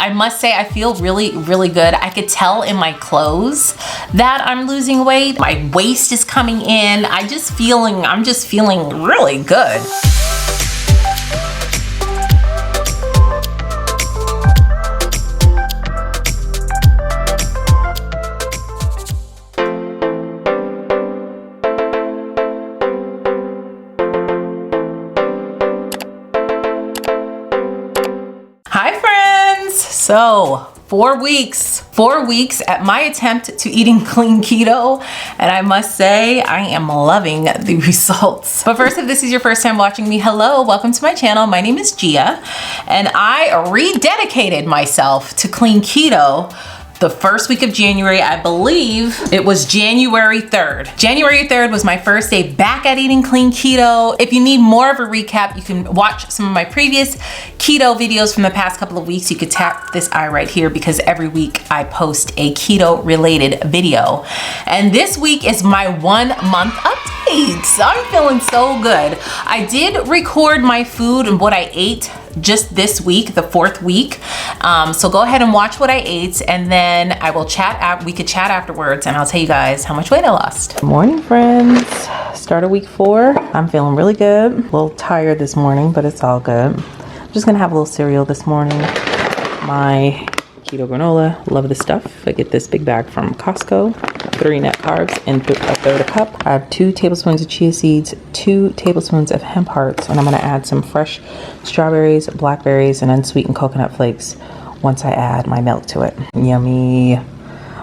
I must say I feel really, really good. I could tell in my clothes that I'm losing weight. My waist is coming in. I'm just feeling really good. So 4 weeks at my attempt to eating clean keto, and I must say I am loving the results. But first, if this is your first time watching me, hello, welcome to my channel. My name is Gia, and I rededicated myself to clean keto the first week of January. I believe it was January 3rd. January 3rd was my first day back at eating clean keto. If you need more of a recap, you can watch some of my previous keto videos from the past couple of weeks. You could tap this eye right here because every week I post a keto related video. And this week is my 1 month update. So I'm feeling so good. I did record my food and what I ate just this week, the 4th week. So go ahead and watch what I ate, and then I will we could chat afterwards, and I'll tell you guys how much weight I lost. Good morning, friends. Start of week 4. I'm feeling really good. A little tired this morning, but it's all good. I'm just gonna have a little cereal this morning. My keto granola, love this stuff. I get this big bag from Costco. 3 net carbs and a third a cup. I have 2 tablespoons of chia seeds, 2 tablespoons of hemp hearts, and I'm gonna add some fresh strawberries, blackberries, and unsweetened coconut flakes once I add my milk to it. Yummy.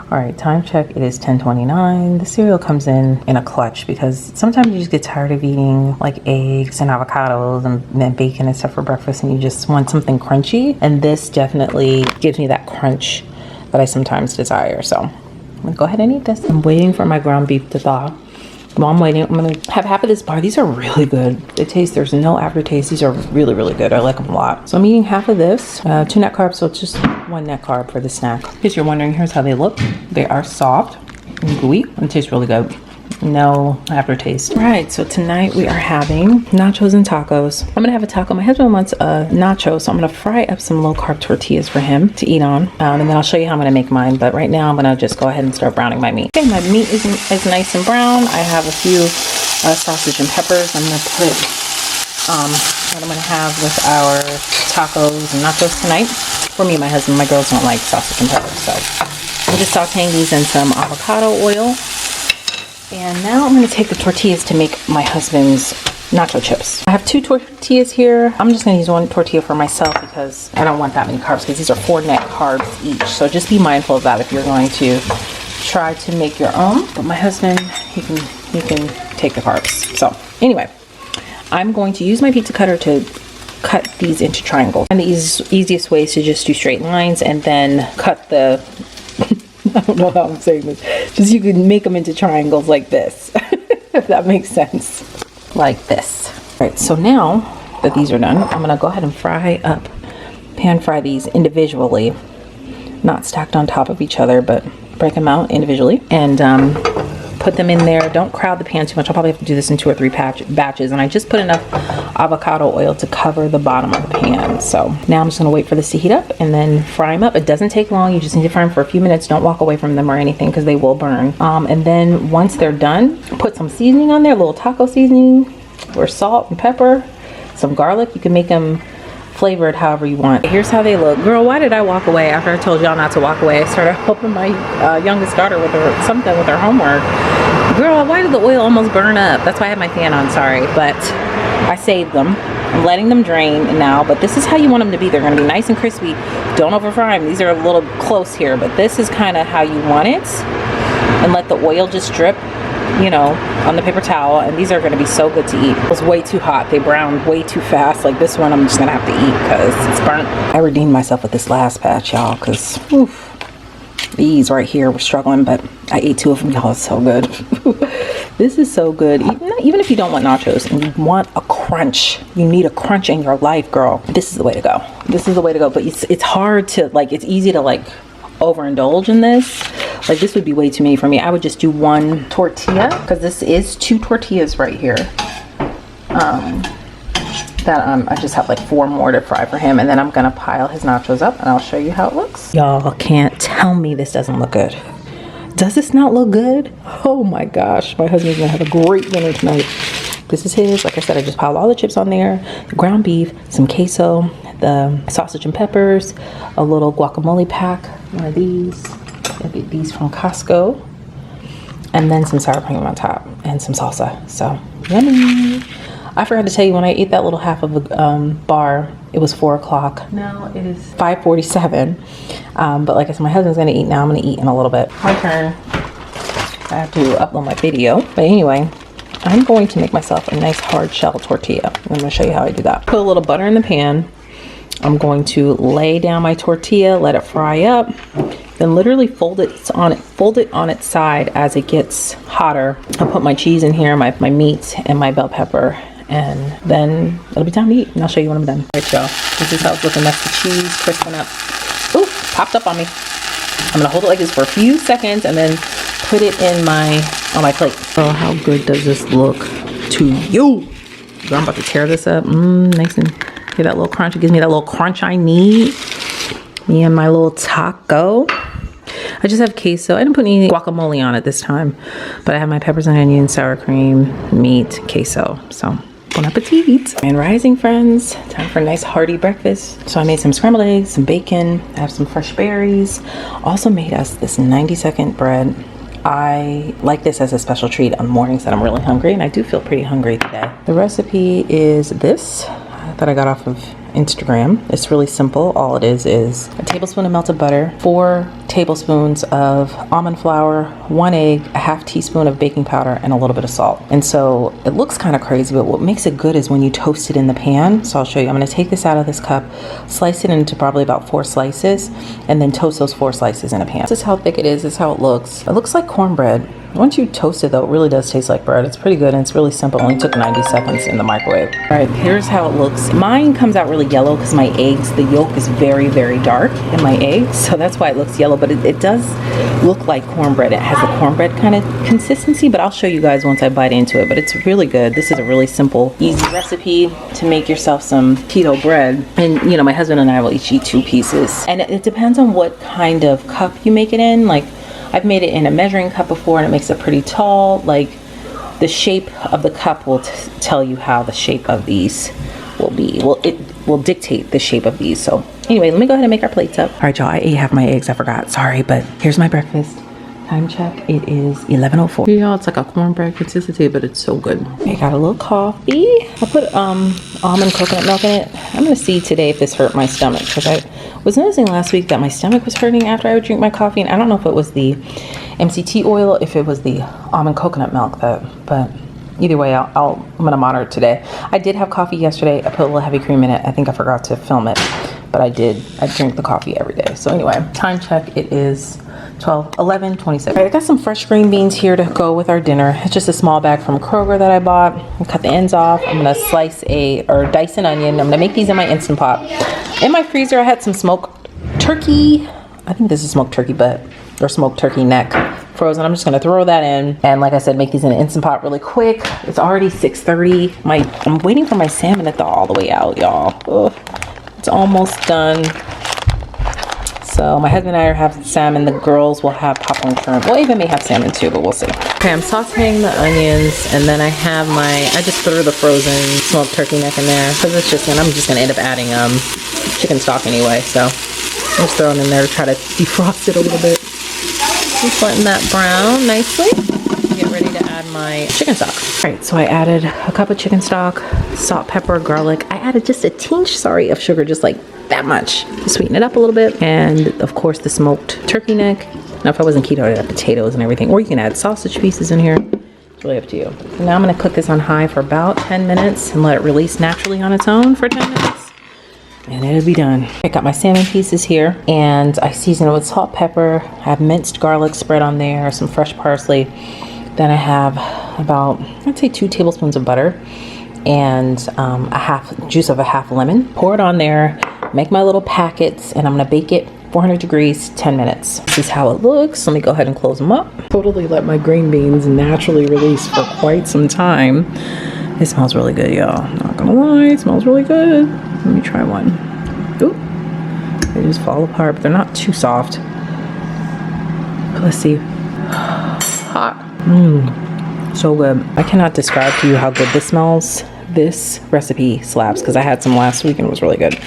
All right, time check, it is 10:29. The cereal comes in a clutch because sometimes you just get tired of eating like eggs and avocados and bacon and stuff for breakfast, and you just want something crunchy. And this definitely gives me that crunch that I sometimes desire, so I'm gonna go ahead and eat this. I'm waiting for my ground beef to thaw. While I'm waiting, I'm gonna have half of this bar. These are really good. There's no aftertaste. These are really, really good. I like them a lot. So I'm eating half of this, 2 net carbs, so it's just 1 net carb for the snack. In case you're wondering, here's how they look. They are soft and gooey and taste really good. No aftertaste. All right, so tonight we are having nachos and tacos. I'm gonna have a taco. My husband wants a nacho, so I'm gonna fry up some low carb tortillas for him to eat on, and then I'll show you how I'm gonna make mine. But right now I'm gonna just go ahead and start browning my meat. Okay, my meat is nice and brown. I have a few sausage and peppers. I'm gonna put what I'm gonna have with our tacos and nachos tonight. For me and my husband, my girls don't like sausage and peppers, so I'm just sauteing these in some avocado oil. And now I'm going to take the tortillas to make my husband's nacho chips. I have 2 tortillas here. I'm just going to use 1 tortilla for myself because I don't want that many carbs, because these are 4 net carbs each. So just be mindful of that if you're going to try to make your own. But my husband, he can take the carbs. So anyway, I'm going to use my pizza cutter to cut these into triangles. And the easiest way is to just do straight lines and then cut the I don't know how I'm saying this. Just you can make them into triangles like this, if that makes sense. Like this. All right, so now that these are done, I'm gonna go ahead and pan fry these individually. Not stacked on top of each other, but break them out individually. And put them in there. Don't crowd the pan too much. I'll probably have to do this in 2 or 3 batches. And I just put enough avocado oil to cover the bottom of the pan. So now I'm just gonna wait for this to heat up and then fry them up. It doesn't take long. You just need to fry them for a few minutes. Don't walk away from them or anything because they will burn. And then once they're done, put some seasoning on there, a little taco seasoning or salt and pepper, some garlic. You can make them flavored however you want. Here's how they look. Girl, why did I walk away after I told y'all not to walk away? I started helping my youngest daughter with her homework. Girl, why did the oil almost burn up? That's why I had my fan on, sorry. But I saved them. I'm letting them drain now, but this is how you want them to be. They're gonna be nice and crispy. Don't over fry them. These are a little close here, but this is kind of how you want it. And let the oil just drip, you know, on the paper towel. And these are gonna be so good to eat. It was way too hot. They browned way too fast. Like this one, I'm just gonna have to eat because it's burnt. I redeemed myself with this last batch, y'all, because these right here were struggling, but I ate 2 of them, y'all. It's so good. This is so good. Even if you don't want nachos and you want a crunch, you need a crunch in your life, girl, this is the way to go. This is the way to go. But it's hard to, like, it's easy to like overindulge in this. Like this would be way too many for me. I would just do 1 tortilla because this is 2 tortillas right here. that I just have like 4 more to fry for him, and then I'm gonna pile his nachos up and I'll show you how it looks. Y'all can't tell me this doesn't look good. Does this not look good? Oh my gosh, my husband's gonna have a great dinner tonight. This is his. Like I said, I just piled all the chips on there, the ground beef, some queso, the sausage and peppers, a little guacamole pack, one of these. I get these from Costco, and then some sour cream on top and some salsa. So yummy. I forgot to tell you, when I ate that little half of the bar, it was 4 o'clock. Now it is 5:47. But like I said, my husband's gonna eat now. I'm gonna eat in a little bit. My turn. I have to upload my video. But anyway, I'm going to make myself a nice hard shell tortilla. I'm gonna show you how I do that. Put a little butter in the pan. I'm going to lay down my tortilla, let it fry up, then literally fold it on its side as it gets hotter. I'll put my cheese in here, my meat, and my bell pepper, and then it'll be time to eat, and I'll show you when I'm done. All right, y'all, this is how it's looking. That's the cheese crisping up. Ooh, popped up on me. I'm gonna hold it like this for a few seconds and then put it in on my plate. Oh, how good does this look to you? I'm about to tear this up. Nice and get that little crunch. It gives me that little crunch I need. Me and my little taco. I just have queso. I didn't put any guacamole on it this time, but I have my peppers and onions, sour cream, meat, queso. So bon appetit. And rising, friends, time for a nice hearty breakfast. So I made some scrambled eggs, some bacon, I have some fresh berries. Also made us this 90-second bread. I like this as a special treat on mornings that I'm really hungry, and I do feel pretty hungry today. The recipe is this that I got off of Instagram. It's really simple. All it is a tablespoon of melted butter, 4 tablespoons of almond flour, 1 egg, a half teaspoon of baking powder, and a little bit of salt. And so it looks kind of crazy, but what makes it good is when you toast it in the pan. So I'll show you. I'm going to take this out of this cup, slice it into probably about 4 slices, and then toast those 4 slices in a pan. This is how thick it is. This is how it looks. It looks like cornbread. Once you toast it though, it really does taste like bread. It's pretty good and it's really simple. It only took 90 seconds in the microwave. All right, here's how it looks. Mine comes out really yellow because my eggs, the yolk is very, very dark in my eggs. So that's why it looks yellow, but it does look like cornbread. It has a cornbread kind of consistency, but I'll show you guys once I bite into it. But it's really good. This is a really simple, easy recipe to make yourself some keto bread. And you know, my husband and I will each eat 2 pieces. And it depends on what kind of cup you make it in. Like, I've made it in a measuring cup before and it makes it pretty tall. Like, the shape of the cup will tell you how the shape of these will be. Well, it will dictate the shape of these. So anyway, let me go ahead and make our plates up. All right, y'all, I ate half my eggs. I forgot. Sorry, but here's my breakfast. Time check. It is 11:04. Y'all, it's like a cornbread consistency, but it's so good. I got a little coffee. I put almond coconut milk in it. I'm gonna see today if this hurt my stomach, because I was noticing last week that my stomach was hurting after I would drink my coffee, and I don't know if it was the MCT oil, if it was the almond coconut milk, but either way, I'm gonna monitor it today. I did have coffee yesterday. I put a little heavy cream in it. I think I forgot to film it, but I drink the coffee every day. So anyway, time check. It is 11:26. All right, I got some fresh green beans here to go with our dinner. It's just a small bag from Kroger that I bought. I cut the ends off. I'm gonna dice an onion. I'm gonna make these in my Instant Pot. In my freezer, I had some smoked turkey. I think this is smoked turkey butt or smoked turkey neck frozen. I'm just gonna throw that in, and like I said, make these in an Instant Pot really quick. It's already 6:30. I'm waiting for my salmon to thaw all the way out, y'all. It's almost done. So my husband and I have salmon. The girls will have popcorn shrimp. Well, Ava may have salmon too, but we'll see. Okay, I'm sauteing the onions, and then I have I just threw the frozen smoked turkey neck in there because I'm just gonna end up adding chicken stock anyway. So I'm just throwing in there to try to defrost it a little bit. Just letting that brown nicely. Get ready to add my chicken stock. All right, so I added a cup of chicken stock, salt, pepper, garlic. I added just a tinge, of sugar, just like that much to sweeten it up a little bit. And of course the smoked turkey neck. Now if I wasn't keto, I'd add potatoes and everything, or you can add sausage pieces in here. It's really up to you. So now I'm gonna cook this on high for about 10 minutes and let it release naturally on its own for 10 minutes. And it'll be done. I got my salmon pieces here and I season it with salt, pepper. I have minced garlic spread on there, some fresh parsley. Then I have about, I'd say 2 tablespoons of butter and juice of a half lemon. Pour it on there, make my little packets, and I'm gonna bake it 400 degrees, 10 minutes. This is how it looks. Let me go ahead and close them up. Totally let my green beans naturally release for quite some time. It smells really good, y'all. Not gonna lie, it smells really good. Let me try one. Ooh, they just fall apart, but they're not too soft. Let's see. Hot. So good. I cannot describe to you how good this smells. This recipe slaps because I had some last week and it was really good.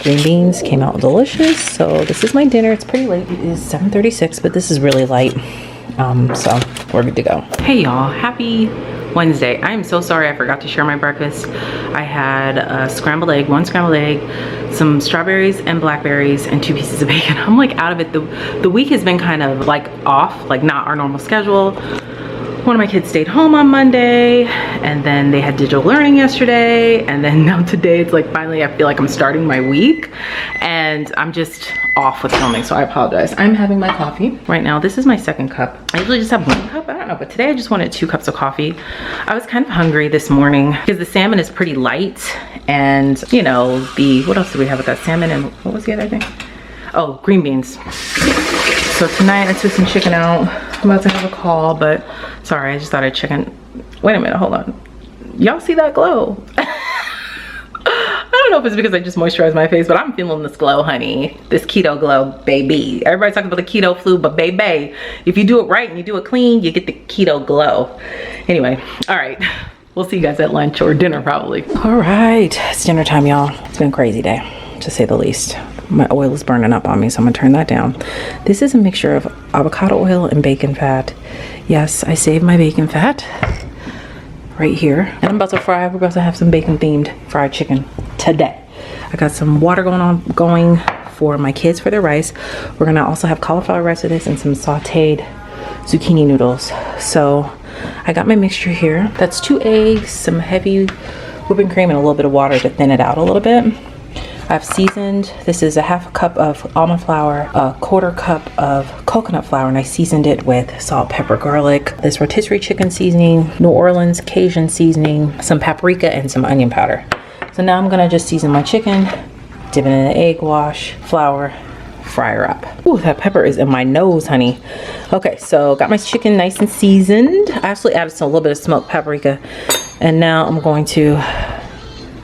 Green beans came out delicious. So this is my dinner. It's pretty late. It is 7:36, but this is really light. So we're good to go. Hey y'all, happy Wednesday. I am so sorry I forgot to share my breakfast. I had a scrambled egg, one scrambled egg, some strawberries and blackberries, and 2 pieces of bacon. I'm like out of it. The week has been kind of like off, like not our normal schedule. One of my kids stayed home on Monday, and then they had digital learning yesterday, and then now today it's like finally I feel like I'm starting my week and I'm just off with filming, so I apologize. I'm having my coffee right now. This is my second cup. I usually just have 1 cup, I don't know, but today I just wanted 2 cups of coffee. I was kind of hungry this morning because the salmon is pretty light, and you know, what else do we have with that salmon, and what was the other thing? Oh, green beans. So tonight I took some chicken out. I'm about to have a call, but sorry, I just thought I'd chicken. Wait a minute, hold on. Y'all see that glow? I don't know if it's because I just moisturized my face, but I'm feeling this glow, honey. This keto glow, baby. Everybody's talking about the keto flu, but baby, if you do it right and you do it clean, you get the keto glow. Anyway, all right. We'll see you guys at lunch or dinner probably. All right, it's dinner time, y'all. It's been a crazy day, to say the least. My oil is burning up on me, so I'm gonna turn that down. This is a mixture of avocado oil and bacon fat. Yes, I saved my bacon fat right here. And I'm about to fry. We're about to have some bacon themed fried chicken today. I got some water going for my kids for their rice. We're gonna also have cauliflower rice with this and some sauteed zucchini noodles. So I got my mixture here. That's 2 eggs, some heavy whipping cream, and a little bit of water to thin it out a little bit. I've seasoned, this is a 1/2 cup of almond flour, a 1/4 cup of coconut flour, and I seasoned it with salt, pepper, garlic, this rotisserie chicken seasoning, New Orleans Cajun seasoning, some paprika, and some onion powder. So now I'm gonna just season my chicken, dip it in an egg wash, flour, fry her up. Ooh, that pepper is in my nose, honey. Okay, so got my chicken nice and seasoned. I actually added a little bit of smoked paprika, and now I'm going to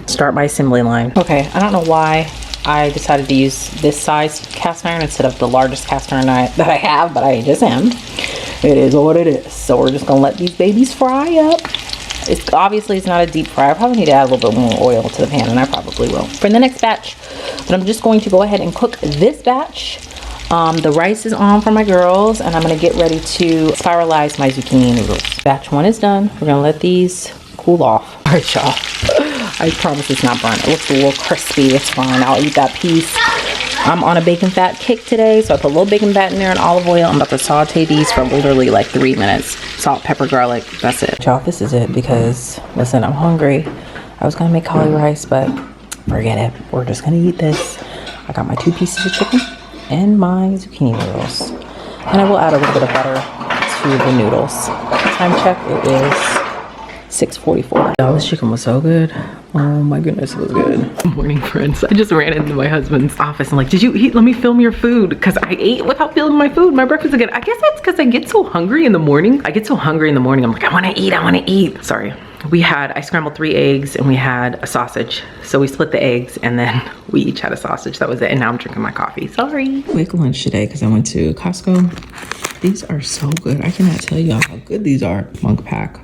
start my assembly line. Okay, I don't know why I decided to use this size cast iron instead of the largest cast iron that I have, but I just am. It is what it is. So we're just gonna let these babies fry up. Obviously it's not a deep fry. I probably need to add a little bit more oil to the pan, and I probably will for the next batch. But I'm just going to go ahead and cook this batch. The rice is on for my girls, and I'm gonna get ready to spiralize my zucchini noodles. Batch 1 is done. We're gonna let these cool off. All right, y'all. I promise it's not burnt. It looks a little crispy. It's fine. I'll eat that piece. I'm on a bacon fat kick today, so I put a little bacon fat in there and olive oil. I'm about to saute these for literally like 3 minutes. Salt, pepper, garlic. That's it. Y'all, this is it because, listen, I'm hungry. I was gonna make cauli rice, but forget it. We're just gonna eat this. I got my 2 pieces of chicken and my zucchini noodles. And I will add a little bit of butter to the noodles. Time check, it is 6:44. Y'all, this chicken was so good. Oh my goodness, it was good. Good morning, friends. I just ran into my husband's office and like, did you eat? Let me film your food. Because I ate without filming my food. My breakfast again. I guess that's because I get so hungry in the morning. I'm like, I want to eat. Sorry. I scrambled 3 eggs and we had a sausage. So we split the eggs and then we each had a sausage. That was it. And now I'm drinking my coffee. Sorry. Quick lunch today because I went to Costco. These are so good. I cannot tell y'all how good these are. Mug pack.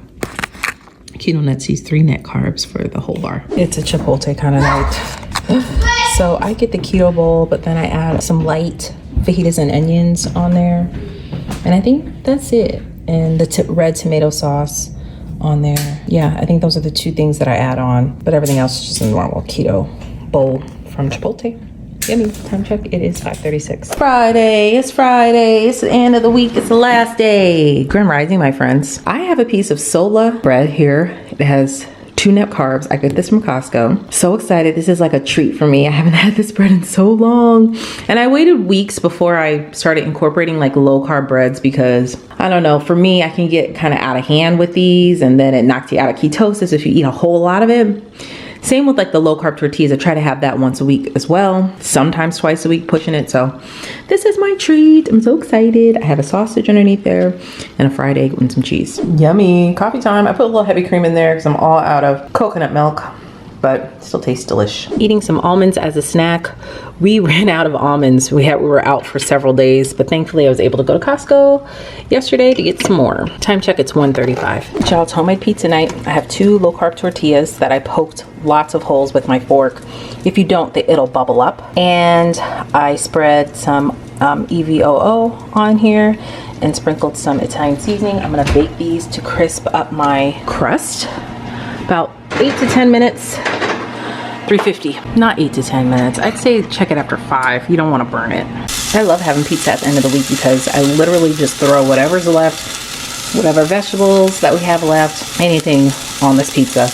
Keto nuts, these 3 net carbs for the whole bar. It's a Chipotle kind of night. So I get the keto bowl, but then I add some light fajitas and onions on there. And I think that's it. And the red tomato sauce on there. Yeah, I think those are the 2 things that I add on, but everything else is just a normal keto bowl from Chipotle. Yummy. Time check, it is 5:36. Friday, it's the end of the week, it's the last day. Grand Rising, my friends. I have a piece of Sola bread here. It has 2 net carbs. I get this from Costco. So excited, this is like a treat for me. I haven't had this bread in so long. And I waited weeks before I started incorporating like low carb breads because, I don't know, for me, I can get kind of out of hand with these and then it knocks you out of ketosis if you eat a whole lot of it. Same with like the low carb tortillas. I try to have that once a week as well. Sometimes twice a week, pushing it. So this is my treat. I'm so excited. I have a sausage underneath there and a fried egg and some cheese. Yummy. Coffee time. I put a little heavy cream in there because I'm all out of coconut milk, but still tastes delish. Eating some almonds as a snack. We ran out of almonds. We were out for several days, but thankfully I was able to go to Costco yesterday to get some more. Time check, it's 1:35. Y'all, it's homemade pizza night. I have 2 low carb tortillas that I poked lots of holes with my fork. If you don't, it'll bubble up. And I spread some EVOO on here and sprinkled some Italian seasoning. I'm gonna bake these to crisp up my crust. About 8 to 10 minutes, 350. Not 8 to 10 minutes. I'd say check it after 5. You don't want to burn it. I love having pizza at the end of the week because I literally just throw whatever's left, whatever vegetables that we have left, anything on this pizza.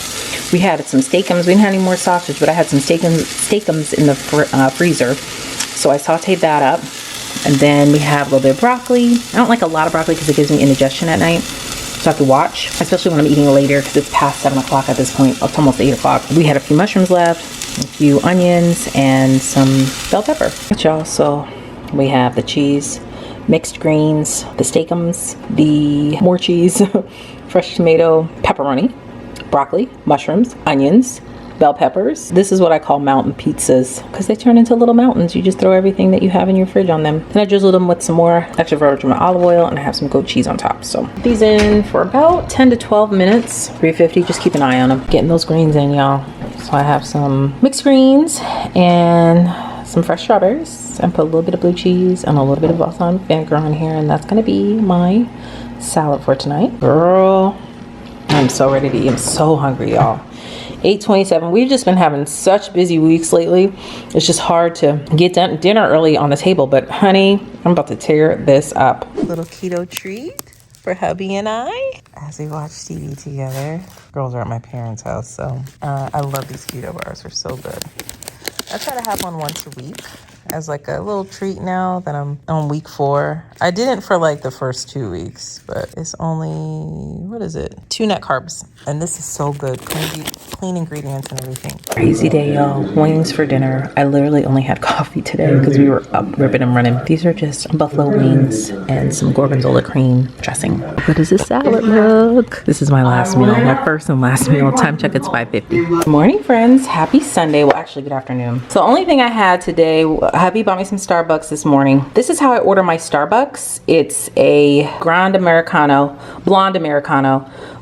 We had some steakums. We didn't have any more sausage, but I had some steakums in the freezer. So I sauteed that up. And then we have a little bit of broccoli. I don't like a lot of broccoli because it gives me indigestion at night. So I have to watch, especially when I'm eating later because it's past 7 o'clock at this point. It's almost 8 o'clock. We had a few mushrooms left, a few onions, and some bell pepper. Y'all, so we have the cheese, mixed greens, the steakums, the more cheese, fresh tomato, pepperoni, broccoli, mushrooms, onions, bell peppers. This is what I call mountain pizzas because they turn into little mountains. You just throw everything that you have in your fridge on them. And I drizzled them with some more extra virgin olive oil, and I have some goat cheese on top. So these in for about 10 to 12 minutes, 350. Just keep an eye on them. Getting those greens in, y'all. So I have some mixed greens and some fresh strawberries, and put a little bit of blue cheese and a little bit of balsamic vinegar on here, and that's gonna be my salad for tonight. Girl, I'm so ready to eat. I'm so hungry, y'all. 8:27. We've just been having such busy weeks lately. It's just hard to get dinner early on the table, but honey, I'm about to tear this up. Little keto treat for hubby and I as we watch TV together. Girls are at my parents' house, so I love these keto bars. They're so good. I try to have one once a week as like a little treat now that I'm on week 4. I didn't for like the first 2 weeks, but it's only, what is it? 2 net carbs. And this is so good. Clean ingredients and everything. Crazy day, y'all. Wings for dinner. I literally only had coffee today because we were up ripping and running. These are just buffalo wings and some gorgonzola cream dressing. What does this salad look? This is my last meal, my first and last meal. Time check, it's 5:50. Good morning, friends. Happy Sunday. Well, actually, good afternoon. So the only thing I had today, hubby bought me some Starbucks this morning. This is how I order my Starbucks. It's a blonde Americano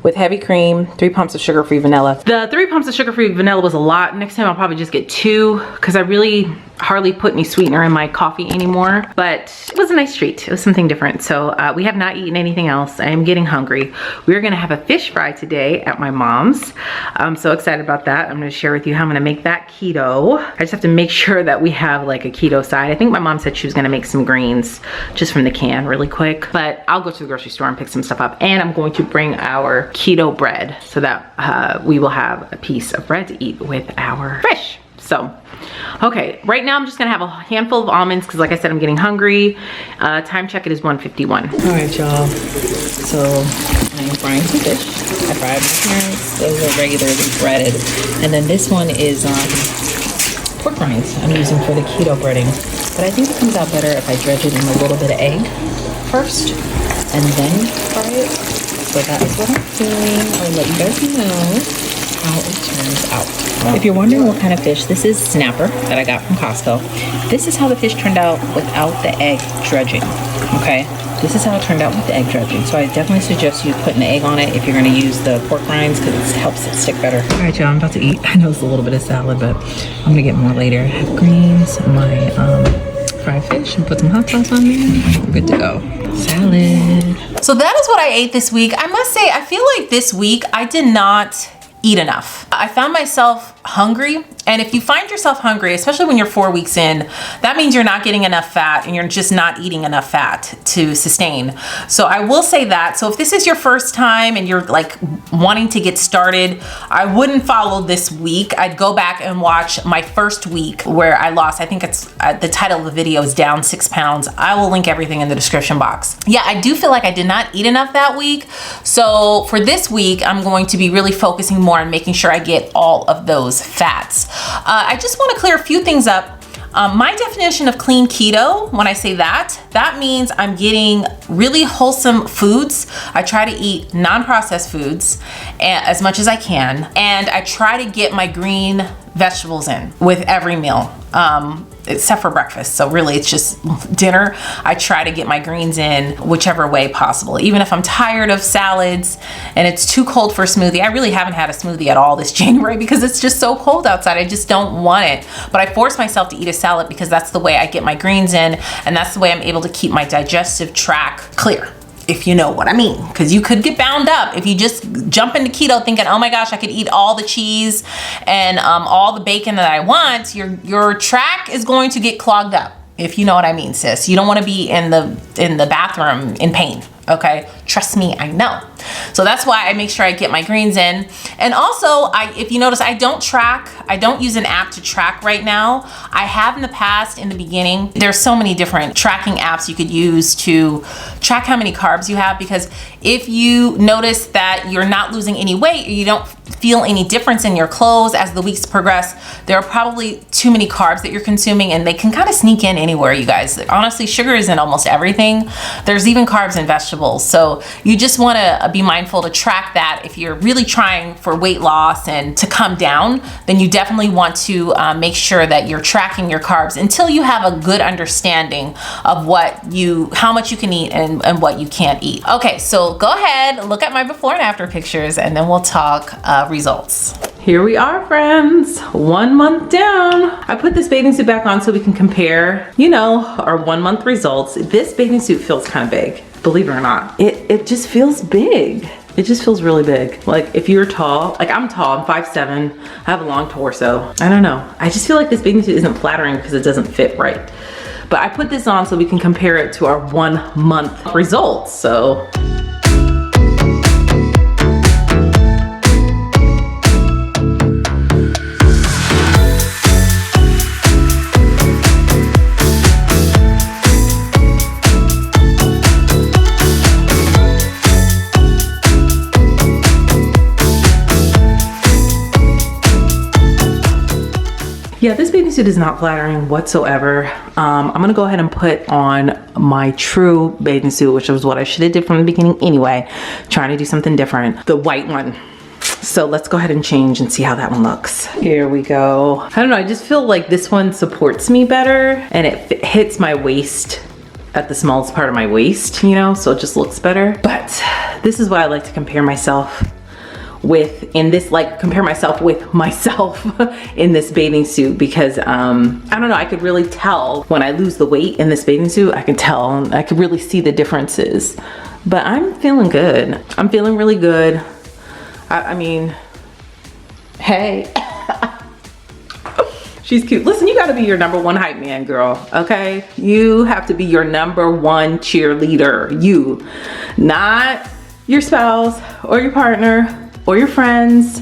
with heavy cream, 3 pumps of sugar-free vanilla. The 3 pumps of sugar-free vanilla was a lot. Next time I'll probably just get 2 because I really hardly put any sweetener in my coffee anymore, but it was a nice treat. It was something different. So we have not eaten anything else. I am getting hungry. We're gonna have a fish fry today at my mom's. I'm so excited about that. I'm gonna share with you how I'm gonna make that keto. I just have to make sure that we have like a keto side. I think my mom said she was gonna make some greens just from the can really quick, but I'll go to the grocery store and pick some stuff up. And I'm going to bring our keto bread so that we will have a piece of bread to eat with our fish. So, okay, right now I'm just gonna have a handful of almonds because like I said, I'm getting hungry. Time check, it is 1:51. All right, y'all. So I am frying some fish. I fried my parents. Those are regularly breaded. And then this one is pork rinds I'm using for the keto breading. But I think it comes out better if I dredge it in a little bit of egg first and then fry it. So that is what I'm doing. I'll let you guys know how it turns out. If you're wondering what kind of fish, this is snapper that I got from Costco. This is how the fish turned out without the egg dredging, okay? This is how it turned out with the egg dredging. So I definitely suggest you put an egg on it if you're gonna use the pork rinds because it helps it stick better. All right, y'all, I'm about to eat. I know it's a little bit of salad, but I'm gonna get more later. I have greens, my fried fish, and put some hot sauce on there. We're good to go. Salad. So that is what I ate this week. I must say, I feel like this week I did not eat enough. I found myself hungry And if you find yourself hungry, especially when you're 4 weeks in, that means you're not getting enough fat and you're just not eating enough fat to sustain. So I will say that. So if this is your first time and you're like wanting to get started, I wouldn't follow this week. I'd go back and watch my first week where I lost, I think it's the title of the video is Down 6 Pounds. I will link everything in the description box. Yeah, I do feel like I did not eat enough that week. So for this week, I'm going to be really focusing more on making sure I get all of those fats. I just want to clear a few things up. My definition of clean keto, when I say that, that means I'm getting really wholesome foods. I try to eat non-processed foods as much as I can. And I try to get my green vegetables in with every meal, except for breakfast. So really it's just dinner. I try to get my greens in whichever way possible. Even if I'm tired of salads and it's too cold for a smoothie. I really haven't had a smoothie at all this January because it's just so cold outside. I just don't want it. But I force myself to eat a salad because that's the way I get my greens in, and that's the way I'm able to keep my digestive tract clear, if you know what I mean. Because you could get bound up if you just jump into keto thinking, oh my gosh, I could eat all the cheese and all the bacon that I want. Your tract is going to get clogged up, if you know what I mean, sis. You don't want to be in the bathroom in pain. Okay, trust me, I know. So that's why I make sure I get my greens in. And also, if you notice, I don't use an app to track right now. I have in the past, in the beginning. There's so many different tracking apps you could use to track how many carbs you have, because if you notice that you're not losing any weight, or you don't feel any difference in your clothes as the weeks progress, there are probably too many carbs that you're consuming, and they can kind of sneak in anywhere, you guys. Honestly, sugar is in almost everything. There's even carbs in vegetables. So you just want to be mindful to track that. If you're really trying for weight loss and to come down, then you definitely want to make sure that you're tracking your carbs until you have a good understanding of how much you can eat and what you can't eat. Okay, so go ahead, look at my before and after pictures, and then we'll talk results. Here we are, friends, 1 month down. I put this bathing suit back on so we can compare, our 1 month results. This bathing suit feels kind of big, believe it or not. It just feels big. It just feels really big. Like if you're tall, like I'm tall, I'm 5'7", I have a long torso. I don't know. I just feel like this bathing suit isn't flattering because it doesn't fit right. But I put this on so we can compare it to our 1 month results, so. Yeah, this bathing suit is not flattering whatsoever. I'm gonna go ahead and put on my true bathing suit, which was what I should have did from the beginning anyway, trying to do something different, the white one. So let's go ahead and change and see how that one looks. Here we go. I don't know, I just feel like this one supports me better and it hits my waist at the smallest part of my waist, so it just looks better. But this is what I like to compare myself with compare myself with myself in this bathing suit, because I don't know, I could really tell when I lose the weight in this bathing suit. I could really see the differences. But I'm feeling good. I'm feeling really good. I mean, hey. She's cute. Listen, you gotta be your #1 hype man, girl, okay? You have to be your #1 cheerleader. You, not your spouse or your partner or your friends.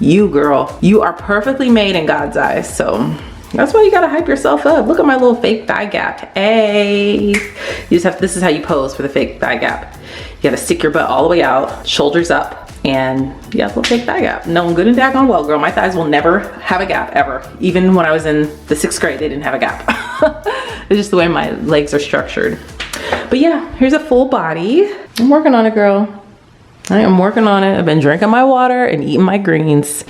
You, girl, you are perfectly made in God's eyes. So that's why you gotta hype yourself up. Look at my little fake thigh gap. Hey, this is how you pose for the fake thigh gap. You gotta stick your butt all the way out, shoulders up, and you have a little fake thigh gap. No, good and daggone well, girl. My thighs will never have a gap, ever. Even when I was in the 6th grade, they didn't have a gap. It's just the way my legs are structured. But yeah, here's a full body. I'm working on it, girl. I am working on it. I've been drinking my water and eating my greens.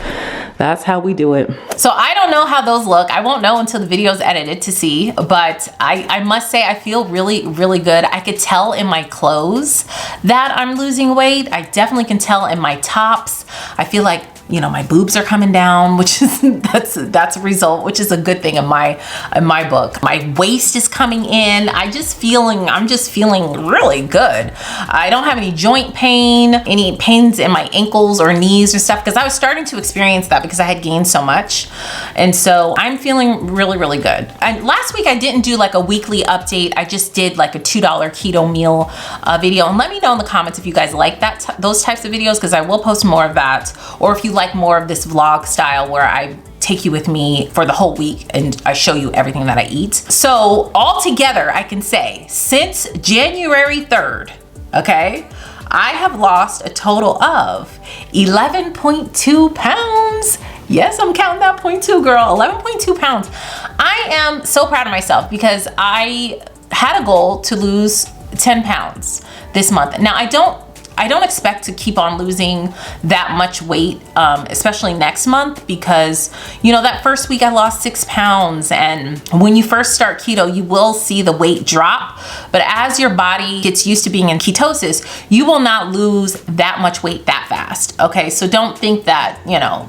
That's how we do it. So I don't know how those look. I won't know until the video's edited to see, but I must say I feel really, really good. I could tell in my clothes that I'm losing weight. I definitely can tell in my tops. I feel like you know, my boobs are coming down, which is, that's a result, which is a good thing in my book. My waist is coming in. I'm just feeling really good. I don't have any joint pain, any pains in my ankles or knees or stuff, because I was starting to experience that because I had gained so much. And so I'm feeling really, really good. And last week I didn't do like a weekly update. I just did like a $2 keto meal video. And let me know in the comments if you guys like those types of videos, because I will post more of that. Or if you like more of this vlog style where I take you with me for the whole week and I show you everything that I eat. So altogether, I can say since January 3rd, okay, I have lost a total of 11.2 pounds. Yes, I'm counting that 0.2, girl, 11.2 pounds. I am so proud of myself because I had a goal to lose 10 pounds this month. Now, I don't expect to keep on losing that much weight, especially next month, because, you know, that first week I lost 6 pounds. And when you first start keto, you will see the weight drop. But as your body gets used to being in ketosis, you will not lose that much weight that fast. Okay, so don't think that, you know,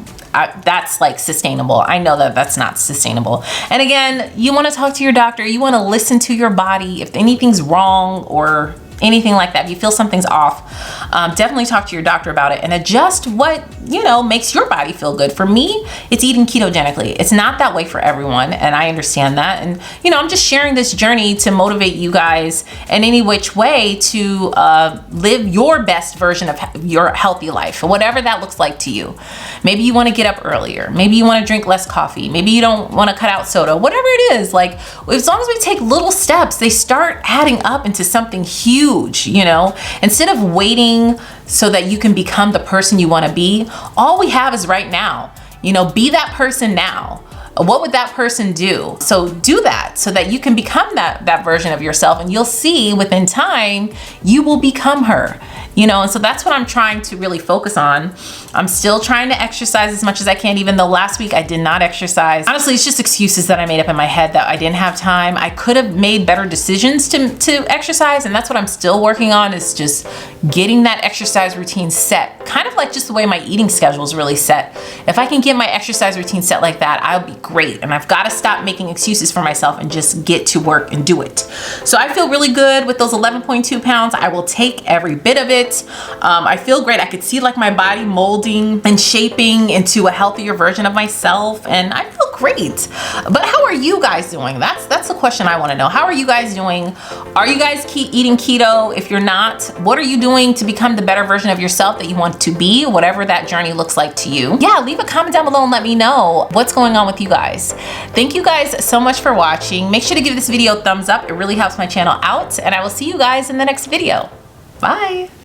that's like sustainable. I know that that's not sustainable. And again, you want to talk to your doctor. You want to listen to your body. If anything's wrong or anything like that, if you feel something's off, definitely talk to your doctor about it and adjust what, you know, makes your body feel good. For me, it's eating ketogenically. It's not that way for everyone, and I understand that. And, you know, I'm just sharing this journey to motivate you guys in any which way to live your best version of your healthy life, whatever that looks like to you. Maybe you want to get up earlier. Maybe you want to drink less coffee. Maybe you don't want to cut out soda. Whatever it is, like, as long as we take little steps, they start adding up into something huge. You know, instead of waiting so that you can become the person you want to be, all we have is right now. You know, be that person now. What would that person do? So do that so that you can become that version of yourself, and you'll see within time you will become her. You know, and so that's what I'm trying to really focus on. I'm still trying to exercise as much as I can, even though last week I did not exercise. Honestly, it's just excuses that I made up in my head that I didn't have time. I could have made better decisions to exercise, and that's what I'm still working on, is just getting that exercise routine set. Kind of like just the way my eating schedule is really set. If I can get my exercise routine set like that, I'll be great. And I've got to stop making excuses for myself and just get to work and do it. So I feel really good with those 11.2 pounds. I will take every bit of it. I feel great. I could see like my body molding and shaping into a healthier version of myself, and I feel great. But how are you guys doing? That's the question I want to know. How are you guys doing? Are you guys eating keto? If you're not, what are you doing to become the better version of yourself that you want to be, whatever that journey looks like to you? Yeah, leave a comment down below and let me know what's going on with you guys. Thank you guys so much for watching. Make sure to give this video a thumbs up. It really helps my channel out, and I will see you guys in the next video. Bye.